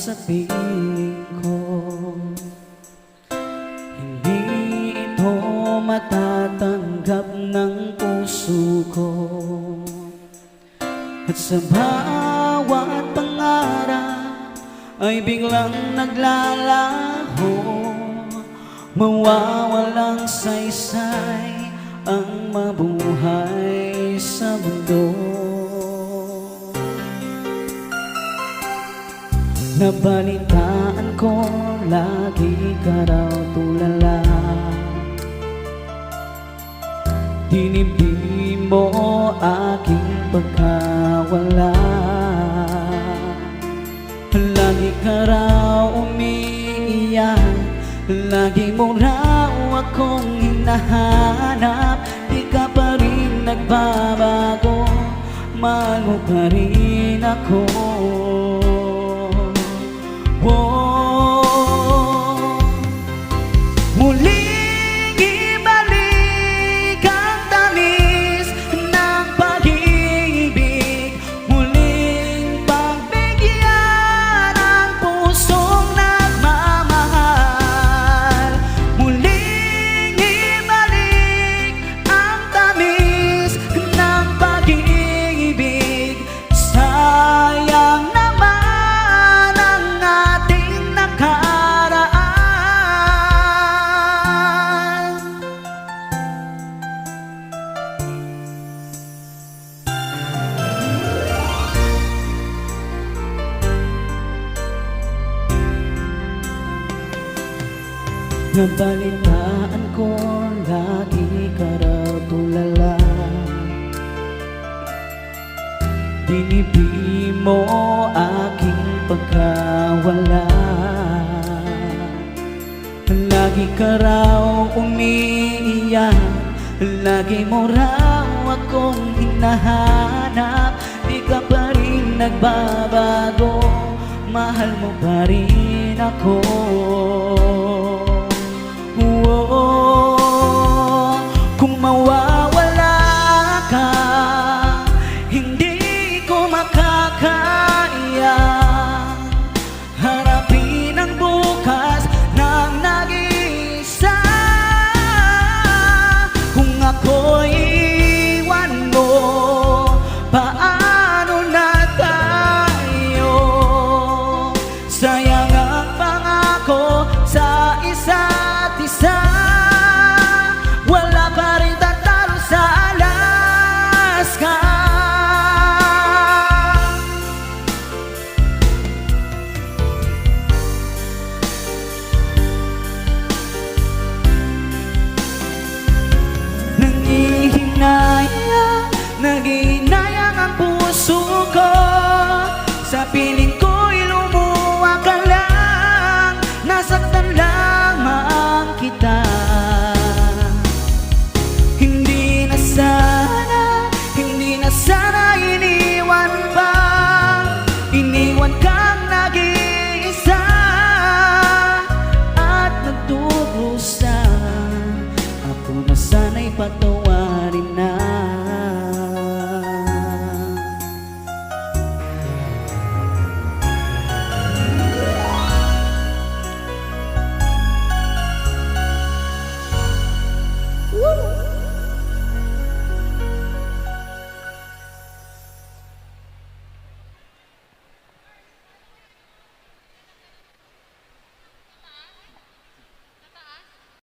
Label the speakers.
Speaker 1: sa piling ko. Hindi ito matatanggap ng puso ko. At sa bawat pangarap ay biglang naglalaho, mawawalang saysay ang mabuhay sa mundo. Nabalitaan ko lagi ka raw tulala, dinibdib mo aking pagkawala. Lagi ka raw umiiyak, lagi mo raw akong hinahanap. Di ka pa rin nagbabago, mahal mo pa rin ako. Muling ibalik ang tamis ng pag-ibig, muling pagbigyan ang pusong nagmamahal. Muling ibalik ang tamis ng pag-ibig. Sayang naman ang ating nakaraan. Nabalitaan ko lagi ka raw tulala, dinibdib mo aking pagkawala. Lagi ka raw umiiyak, lagi mo raw akong hinahanap. Di ka pa rin nagbabago, mahal mo pa rin ako.